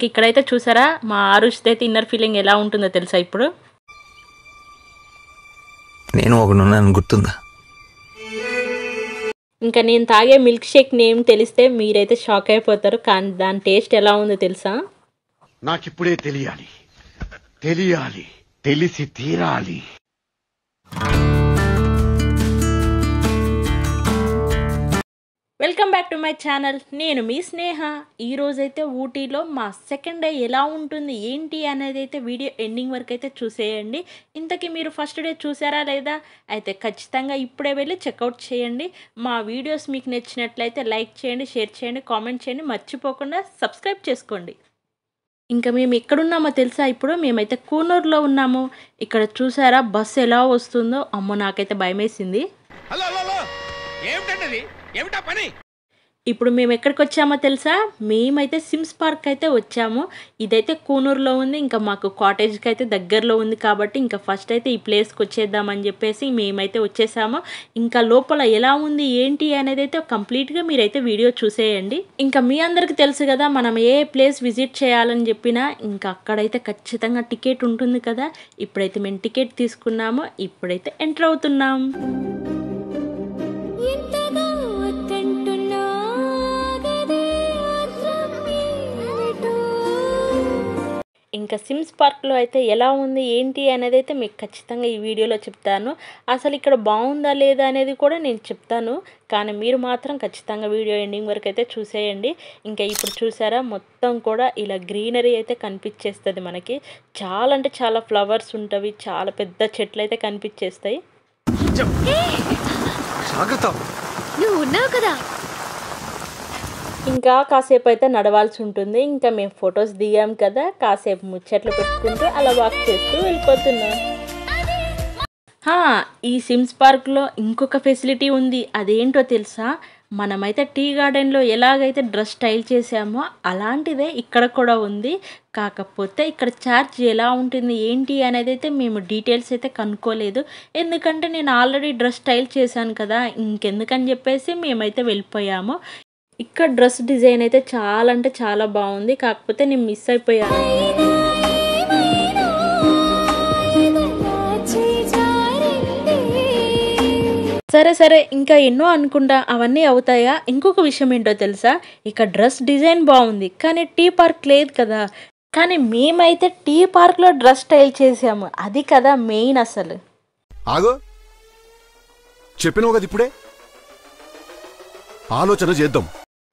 ఇంక ఇక్కడైతే చూసారా మా ఆరుషిదైతే ఇన్నర్ ఫీలింగ్ ఎలా ఉంటుందో తెలుసా ఇప్పుడు. నేను ఒకడున్నాను గుర్తుందా. ఇంకా నేను తాగే మిల్క్ షేక్ నేమ్ తెలిస్తే మీరైతే షాక్ అయిపోతారు. కానీ దాని టేస్ట్ ఎలా ఉందో తెలుసా? నాకిప్పుడే తెలియాలి, తెలిసి తీరాలి. Welcome back to my channel. నేను మీ స్నేహ. ఈరోజైతే ఊటీలో మా సెకండ్ డే ఎలా ఉంటుంది ఏంటి అనేది అయితే వీడియో ఎండింగ్ వరకు అయితే చూసేయండి. ఇంతకీ మీరు ఫస్ట్ డే చూసారా లేదా? అయితే ఖచ్చితంగా ఇప్పుడే వెళ్ళి చెక్అవుట్ చేయండి. మా వీడియోస్ మీకు నచ్చినట్లయితే లైక్ చేయండి, షేర్ చేయండి, కామెంట్ చేయండి, మర్చిపోకుండా సబ్స్క్రైబ్ చేసుకోండి. ఇంకా మేము ఎక్కడున్నామో తెలుసా? ఇప్పుడు మేమైతే కూనూరులో ఉన్నాము. ఇక్కడ చూసారా బస్సు ఎలా వస్తుందో? అమ్మో నాకైతే భయం వేసింది. ఇప్పుడు మేము ఎక్కడికి వచ్చామో తెలుసా? మేమైతే సిమ్స్ పార్క్ అయితే వచ్చాము. ఇదైతే కూనూరులో ఉంది. ఇంకా మాకు కాటేజ్కి అయితే దగ్గరలో ఉంది కాబట్టి ఇంకా ఫస్ట్ అయితే ఈ ప్లేస్కి వచ్చేద్దామని చెప్పేసి మేమైతే వచ్చేసాము. ఇంకా లోపల ఎలా ఉంది ఏంటి అనేది అయితే కంప్లీట్గా మీరైతే వీడియో చూసేయండి. ఇంకా మీ అందరికి తెలుసు కదా, మనం ఏ ప్లేస్ విజిట్ చేయాలని చెప్పినా ఇంకా అక్కడైతే ఖచ్చితంగా టికెట్ ఉంటుంది కదా. ఇప్పుడైతే మేము టికెట్ తీసుకున్నాము. ఇప్పుడైతే ఎంటర్ అవుతున్నాం. ఇంకా సిమ్స్ పార్క్లో అయితే ఎలా ఉంది ఏంటి అనేది అయితే మీకు ఖచ్చితంగా ఈ వీడియోలో చెప్తాను. అసలు ఇక్కడ బాగుందా లేదా అనేది కూడా నేను చెప్తాను. కానీ మీరు మాత్రం ఖచ్చితంగా వీడియో ఎండింగ్ వరకు అయితే చూసేయండి. ఇంకా ఇప్పుడు చూసారా మొత్తం కూడా ఇలా గ్రీనరీ అయితే కనిపించేస్తుంది మనకి. చాలా అంటే చాలా ఫ్లవర్స్ ఉంటవి, చాలా పెద్ద చెట్లు అయితే కనిపించేస్తాయి. ఇంకా కాసేపు అయితే నడవాల్సి ఉంటుంది. ఇంకా మేము ఫొటోస్ దిగాం కదా, కాసేపు ముచ్చట్లు పెట్టుకుంటూ అలా వాక్ చేస్తూ వెళ్ళిపోతున్నాం. ఈ సిమ్స్ పార్క్లో ఇంకొక ఫెసిలిటీ ఉంది. అదేంటో తెలుసా? మనమైతే టీ గార్డెన్లో ఎలాగైతే డ్రెస్ స్టైల్ చేసామో అలాంటిదే ఇక్కడ కూడా ఉంది. కాకపోతే ఇక్కడ ఛార్జ్ ఎలా ఉంటుంది ఏంటి అనేది అయితే మేము డీటెయిల్స్ అయితే కనుక్కోలేదు. ఎందుకంటే నేను ఆల్రెడీ డ్రెస్ స్టైల్ చేశాను కదా, ఇంకెందుకని చెప్పేసి మేమైతే వెళ్ళిపోయాము. ఇక్కడ డ్రెస్ డిజైన్ అయితే చాలా అంటే చాలా బాగుంది. కాకపోతే నేను మిస్ అయిపోయాను. సరే ఇంకా ఎన్నో అనుకుంటా, అవన్నీ అవుతాయా? ఇంకొక విషయం ఏంటో తెలుసా? ఇక్కడ డ్రెస్ డిజైన్ బాగుంది కానీ టీ పార్క్ లేదు కదా. కానీ మేమైతే టీ పార్క్లో డ్రెస్ స్టైల్ చేసాము. అది కదా మెయిన్. అసలు ఆగో చెప్పినావు కదా, ఇప్పుడే ఆలోచన చేద్దాం.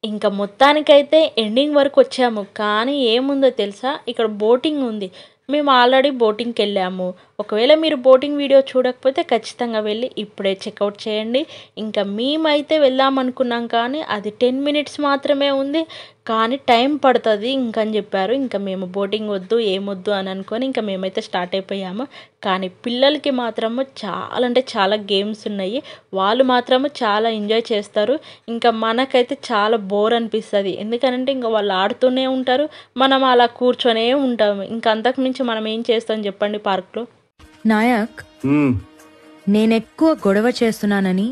ఇంకా మొత్తానికైతే ఎండింగ్ వరకు వచ్చాము. కానీ ఏముందో తెలుసా? ఇక్కడ బోటింగ్ ఉంది. మేము ఆల్రెడీ బోటింగ్కి వెళ్ళాము. ఒకవేళ మీరు బోటింగ్ వీడియో చూడకపోతే ఖచ్చితంగా వెళ్ళి ఇప్పుడే చెక్అవుట్ చేయండి. ఇంకా మేమైతే వెళ్దామనుకున్నాం కానీ అది 10 minutes మాత్రమే ఉంది. కానీ టైం పడుతుంది ఇంకని చెప్పారు. ఇంకా మేము బోటింగ్ వద్దు ఏమొద్దు అని అనుకొని ఇంకా మేమైతే స్టార్ట్ అయిపోయాము. కానీ పిల్లలకి మాత్రము చాలా అంటే చాలా గేమ్స్ ఉన్నాయి. వాళ్ళు మాత్రము చాలా ఎంజాయ్ చేస్తారు. ఇంకా మనకైతే చాలా బోర్ అనిపిస్తుంది. ఎందుకంటే ఇంకా వాళ్ళు ఆడుతూనే ఉంటారు, మనం అలా కూర్చొనే ఉంటాము. ఇంకా అంతకుమించి మనం ఏం చేస్తాం చెప్పండి పార్క్లో? నాయక్, నేనెక్కువ గొడవ చేస్తున్నానని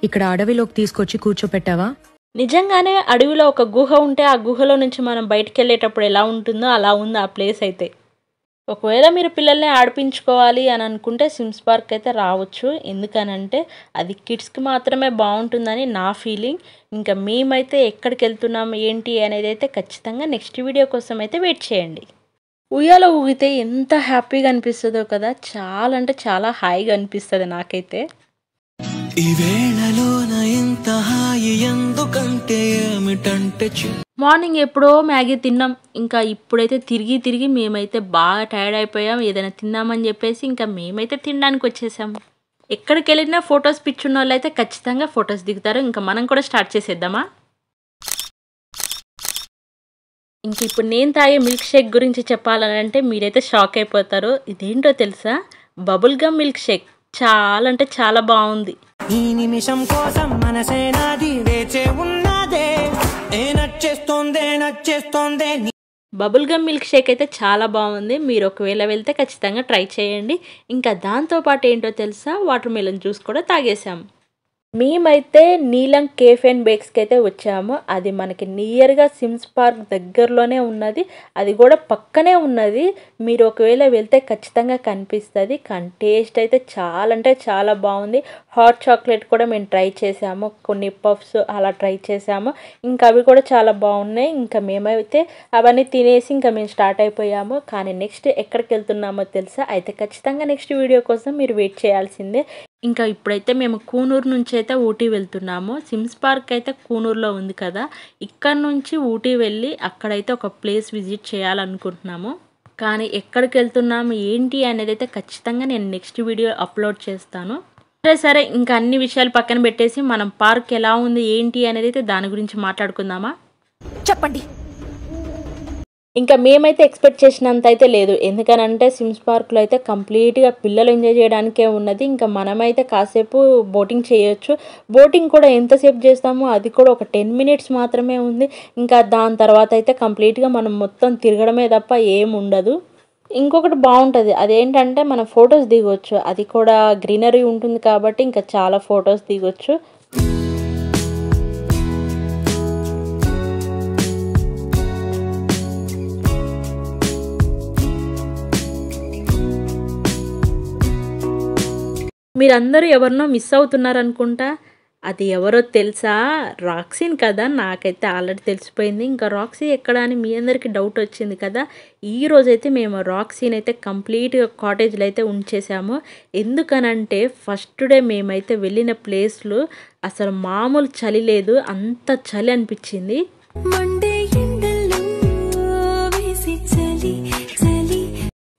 ఇక్కడ అడవిలోకి తీసుకొచ్చి కూర్చోపెట్టావా? నిజంగానే అడవిలో ఒక గుహ ఉంటే ఆ గుహలో నుంచి మనం బయటికి వెళ్ళేటప్పుడు ఎలా ఉంటుందో అలా ఉంది ఆ ప్లేస్ అయితే. ఒకవేళ మీరు పిల్లల్ని ఆడిపించుకోవాలి అని అనుకుంటే సిమ్స్ పార్క్ అయితే రావచ్చు. ఎందుకనంటే అది కిడ్స్కి మాత్రమే బాగుంటుందని నా ఫీలింగ్. ఇంకా మేమైతే ఎక్కడికి వెళ్తున్నాము ఏంటి అనేది అయితే ఖచ్చితంగా నెక్స్ట్ వీడియో కోసం అయితే వెయిట్ చేయండి. ఉయ్యాల ఊగితే ఎంత హ్యాపీగా అనిపిస్తుందో కదా. చాలా అంటే చాలా హాయిగా అనిపిస్తుంది నాకైతే. మార్నింగ్ ఎప్పుడో మ్యాగీ తిన్నాం. ఇంకా ఇప్పుడైతే తిరిగి మేమైతే బాగా టైర్డ్ అయిపోయాం. ఏదైనా తిందామని చెప్పేసి ఇంకా మేమైతే తినడానికి వచ్చేసాము. ఎక్కడికి వెళ్ళినా ఫొటోస్ పిచ్చున్న వాళ్ళు అయితే ఖచ్చితంగా ఫొటోస్ దిగుతారు. ఇంకా మనం కూడా స్టార్ట్ చేసేద్దామా? ఇంక ఇప్పుడు నేను తాగే మిల్క్ షేక్ గురించి చెప్పాలంటే మీరైతే షాక్ అయిపోతారు. ఇదేంటో తెలుసా? Bubble gum milkshake. చాలా అంటే చాలా బాగుంది. ఈ నిమిషం కోసం మనసే నాది వేచే ఉన్నదే, నచ్చేస్తోందే. బబుల్ గమ్ మిల్క్ షేక్ అయితే చాలా బాగుంది. మీరు ఒకవేళ వెళ్తే ఖచ్చితంగా ట్రై చేయండి. ఇంకా దాంతోపాటు ఏంటో తెలుసా? వాటర్ మెలన్ జ్యూస్ కూడా తాగేసాం. మేమైతే నీలం కేఫ్ అండ్ బేక్స్కి అయితే వచ్చాము. అది మనకి నియర్గా సిమ్స్ పార్క్ దగ్గరలోనే ఉన్నది, అది కూడా పక్కనే ఉన్నది. మీరు ఒకవేళ వెళ్తే ఖచ్చితంగా కనిపిస్తుంది. కానీ టేస్ట్ అయితే చాలా అంటే చాలా బాగుంది. హాట్ చాక్లెట్ కూడా మేము ట్రై చేసాము, కొన్ని పఫ్స్ అలా ట్రై చేసాము, ఇంకా అవి కూడా చాలా బాగున్నాయి. ఇంకా మేమైతే అవన్నీ తినేసి ఇంకా మేము స్టార్ట్ అయిపోయాము. కానీ నెక్స్ట్ ఎక్కడికి వెళ్తున్నామో తెలుసా? అయితే ఖచ్చితంగా నెక్స్ట్ వీడియో కోసం మీరు వెయిట్ చేయాల్సిందే. ఇంకా ఇప్పుడైతే మేము కూనూరు నుంచి అయితే ఊటీ వెళ్తున్నాము. సిమ్స్ పార్క్ అయితే కూనూరులో ఉంది కదా, ఇక్కడ నుంచి ఊటీ వెళ్ళి అక్కడైతే ఒక ప్లేస్ విజిట్ చేయాలనుకుంటున్నాము. కానీ ఎక్కడికి వెళ్తున్నాము ఏంటి అనేది అయితే ఖచ్చితంగా నేను నెక్స్ట్ వీడియో అప్లోడ్ చేస్తాను. సరే ఇంకా అన్ని విషయాలు పక్కన పెట్టేసి మనం పార్క్ ఎలా ఉంది ఏంటి అనేది అయితే దాని గురించి మాట్లాడుకుందామా? చెప్పండి. ఇంకా మేమైతే ఎక్స్పెక్ట్ చేసినంత అయితే లేదు, ఎందుకనంటే సిమ్స్ పార్క్లో అయితే కంప్లీట్గా పిల్లలు ఎంజాయ్ చేయడానికే ఉన్నది. ఇంకా మనమైతే కాసేపు బోటింగ్ చేయొచ్చు. బోటింగ్ కూడా ఎంతసేపు చేస్తామో అది కూడా ఒక 10 minutes మాత్రమే ఉంది. ఇంకా దాని తర్వాత అయితే కంప్లీట్గా మనం మొత్తం తిరగడమే తప్ప ఏం ఉండదు. ఇంకొకటి బాగుంటుంది, అదేంటంటే మనం ఫొటోస్ దిగొచ్చు. అది కూడా గ్రీనరీ ఉంటుంది కాబట్టి ఇంకా చాలా ఫొటోస్ దిగొచ్చు. మీరందరూ ఎవరినో మిస్ అవుతున్నారనుకుంటా. అది ఎవరో తెలుసా? రాక్సీని కదా. నాకైతే ఆల్రెడీ తెలిసిపోయింది. ఇంకా రాక్సీ ఎక్కడ అని మీ అందరికీ డౌట్ వచ్చింది కదా. ఈ రోజైతే మేము రాక్సీని అయితే కంప్లీట్గా కాటేజ్లో అయితే ఉంచేసాము. ఎందుకనంటే ఫస్ట్ డే మేమైతే వెళ్ళిన ప్లేస్లో అసలు మామూలు చలి లేదు, అంత చలి అనిపించింది.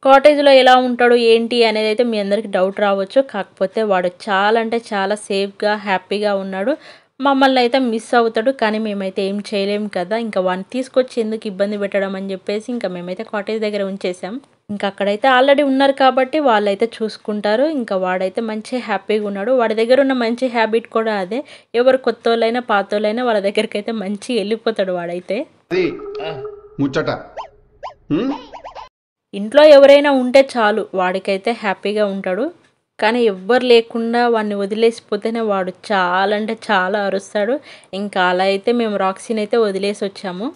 కాటేజ్లో ఎలా ఉంటాడు ఏంటి అనేది అయితే మీ అందరికి డౌట్ రావచ్చు. కాకపోతే వాడు చాలా అంటే చాలా సేఫ్గా హ్యాపీగా ఉన్నాడు. మమ్మల్ని అయితే మిస్ అవుతాడు, కానీ మేమైతే ఏం చేయలేము కదా. ఇంకా వాడిని తీసుకొచ్చి ఎందుకు ఇబ్బంది పెట్టడం అని చెప్పేసి ఇంకా మేమైతే కాటేజ్ దగ్గర ఉంచేసాం. ఇంకా అక్కడైతే ఆల్రెడీ ఉన్నారు కాబట్టి వాళ్ళైతే చూసుకుంటారు. ఇంకా వాడైతే మంచి హ్యాపీగా ఉన్నాడు. వాడి దగ్గర ఉన్న మంచి హ్యాబిట్ కూడా అదే, ఎవరు కొత్త వాళ్ళైనా పాత వాళ్ళైనా వాళ్ళ దగ్గరికి అయితే మంచిగా వెళ్ళిపోతాడు వాడైతే. ముచ్చట ఇంట్లో ఎవరైనా ఉంటే చాలు వాడికైతే హ్యాపీగా ఉంటాడు. కానీ ఎవ్వరు లేకుండా వాడిని వదిలేసిపోతేనే వాడు చాలా అంటే చాలా అరుస్తాడు. ఇంకా అలా అయితే మేము రాక్సీని అయితే వదిలేసి వచ్చాము.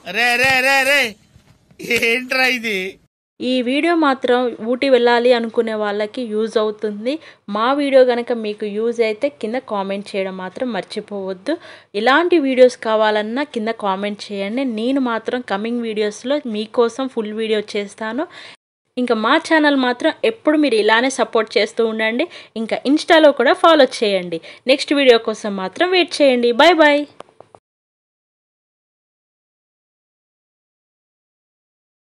ఈ వీడియో మాత్రం ఊటీ వెళ్ళాలి అనుకునే వాళ్ళకి యూజ్ అవుతుంది. మా వీడియో కనుక మీకు యూజ్ అయితే కింద కామెంట్ చేయడం మాత్రం మర్చిపోవద్దు. ఇలాంటి వీడియోస్ కావాలన్నా కింద కామెంట్ చేయండి. నేను మాత్రం కమింగ్ వీడియోస్లో మీకోసం ఫుల్ వీడియో చేస్తాను. ఇంకా మా ఛానల్ మాత్రం ఎప్పుడు మీరు ఇలానే సపోర్ట్ చేస్తూ ఉండండి. ఇంకా ఇన్స్టాలో కూడా ఫాలో చేయండి. నెక్స్ట్ వీడియో కోసం మాత్రం వెయిట్ చేయండి. Bye bye.